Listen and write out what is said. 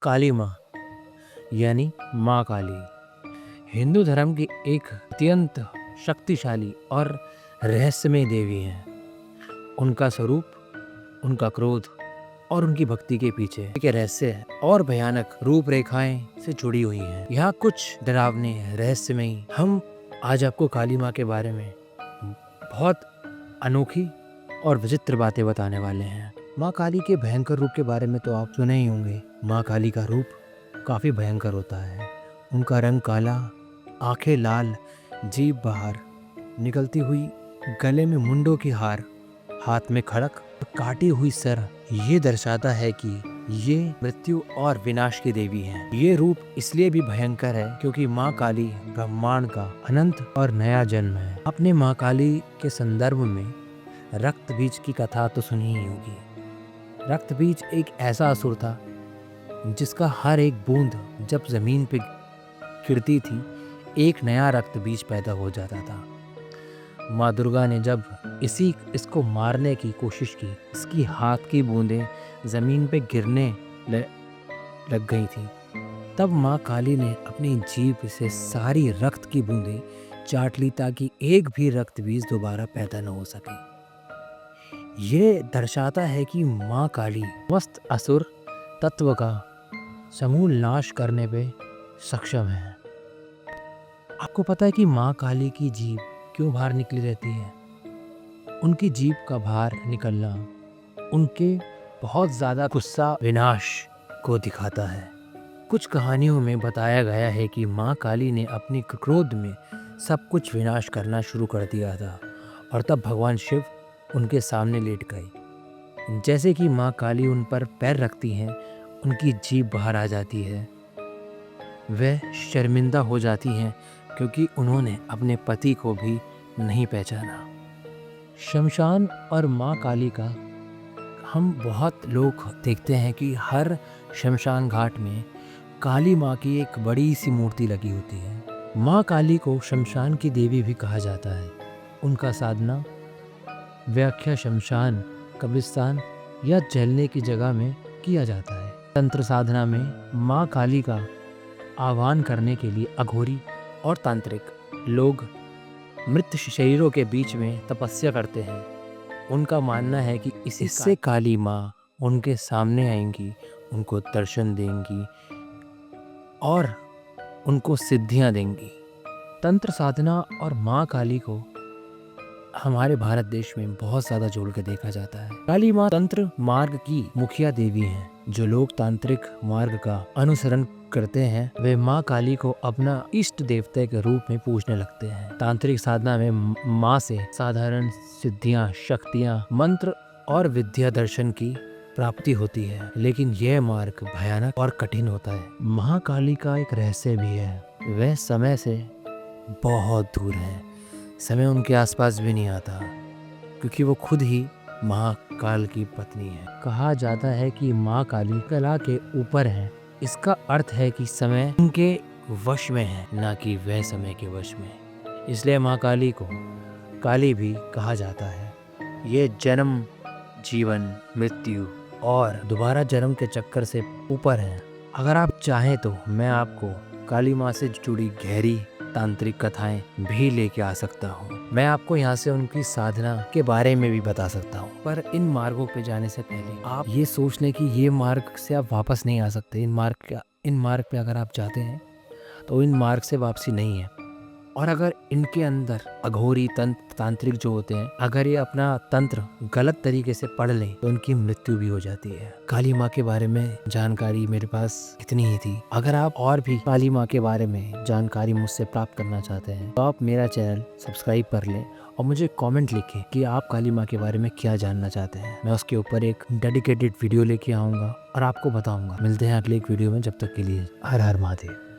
काली माँ यानी माँ काली हिंदू धर्म की एक अत्यंत शक्तिशाली और रहस्यमय देवी हैं। उनका स्वरूप, उनका क्रोध और उनकी भक्ति के पीछे के रहस्य और भयानक रूपरेखाएं से जुड़ी हुई हैं। यहाँ कुछ डरावने रहस्यमयी हम आज आपको काली माँ के बारे में बहुत अनोखी और विचित्र बातें बताने वाले हैं। माँ काली के भयंकर रूप के बारे में तो आप सुने ही होंगे। माँ काली का रूप काफ़ी भयंकर होता है। उनका रंग काला, आंखें लाल, जीभ बाहर निकलती हुई, गले में मुंडों की हार, हाथ में खड़क और काटी हुई सर। ये दर्शाता है कि ये मृत्यु और विनाश की देवी हैं। ये रूप इसलिए भी भयंकर है क्योंकि माँ काली ब्रह्मांड का अनंत और नया जन्म है। आपने माँ काली के संदर्भ में रक्त बीज की कथा तो सुनी ही होगी। रक्त बीज एक ऐसा असुर था जिसका हर एक बूंद जब जमीन पे गिरती थी, एक नया रक्त बीज पैदा हो जाता था। माँ दुर्गा ने जब इसको मारने की कोशिश की, इसकी हाथ की बूंदें जमीन पे गिरने लग गई थी, तब माँ काली ने अपनी जीभ से सारी रक्त की बूंदें चाट ली ताकि एक भी रक्त बीज दोबारा पैदा न हो सके। ये दर्शाता है कि माँ काली समस्त असुर तत्व का समूल नाश करने पे सक्षम है। आपको पता है कि माँ काली की जीभ क्यों बाहर निकली रहती है? उनकी जीभ का बाहर निकलना उनके बहुत ज़्यादा गुस्सा, विनाश को दिखाता है। कुछ कहानियों में बताया गया है कि माँ काली ने अपने क्रोध में सब कुछ विनाश करना शुरू कर दिया था और तब भगवान शिव उनके सामने लेट गए। जैसे कि माँ काली उन पर पैर रखती हैं, उनकी जीभ बाहर आ जाती है। वह शर्मिंदा हो जाती हैं क्योंकि उन्होंने अपने पति को भी नहीं पहचाना। शमशान और माँ काली का हम बहुत लोग देखते हैं कि हर शमशान घाट में काली माँ की एक बड़ी सी मूर्ति लगी होती है। माँ काली को शमशान की देवी भी कहा जाता है। उनका साधना व्याख्या शमशान, कब्रिस्तान या जलने की जगह में किया जाता है। तंत्र साधना में माँ काली का आह्वान करने के लिए अघोरी और तांत्रिक लोग मृत शरीरों के बीच में तपस्या करते हैं। उनका मानना है कि इससे काली माँ उनके सामने आएंगी, उनको दर्शन देंगी और उनको सिद्धियाँ देंगी। तंत्र साधना और माँ काली को हमारे भारत देश में बहुत ज़्यादा जोड़ के देखा जाता है। काली माँ तंत्र मार्ग की मुखिया देवी हैं। जो लोग तांत्रिक मार्ग का अनुसरण करते हैं वे माँ काली को अपना इष्ट देवता के रूप में पूजने लगते हैं। तांत्रिक साधना में माँ से साधारण सिद्धियाँ, शक्तियाँ, मंत्र और विद्या दर्शन की प्राप्ति होती है, लेकिन यह मार्ग भयानक और कठिन होता है। महाकाली का एक रहस्य भी है, वह समय से बहुत दूर है। समय उनके आसपास भी नहीं आता क्योंकि वो खुद ही महाकाल की पत्नी है। कहा जाता है कि माँ काली कला के ऊपर है। इसका अर्थ है कि समय उनके वश में है, ना कि वह समय के वश में। इसलिए माँ काली को काली भी कहा जाता है। ये जन्म, जीवन, मृत्यु और दोबारा जन्म के चक्कर से ऊपर है। अगर आप चाहें तो मैं आपको काली माँ से जुड़ी गहरी तांत्रिक कथाएं भी लेके आ सकता हूँ। मैं आपको यहाँ से उनकी साधना के बारे में भी बता सकता हूँ। पर इन मार्गों पे जाने से पहले आप ये सोच लें कि ये मार्ग से आप वापस नहीं आ सकते। इन मार्ग पे अगर आप जाते हैं तो इन मार्ग से वापसी नहीं है। और अगर इनके अंदर अघोरी तांत्रिक जो होते हैं, अगर ये अपना तंत्र गलत तरीके से पढ़ लें तो उनकी मृत्यु भी हो जाती है। काली माँ के बारे में जानकारी मेरे पास इतनी ही थी। अगर आप और भी काली माँ के बारे में जानकारी मुझसे प्राप्त करना चाहते हैं तो आप मेरा चैनल सब्सक्राइब कर लें और मुझे कमेंट लिखें कि आप काली माँ के बारे में क्या जानना चाहते हैं। मैं उसके ऊपर एक डेडिकेटेड वीडियो लेके आऊँगा और आपको बताऊँगा। मिलते हैं अगले एक वीडियो में। जब तक के लिए हर हर महादेव।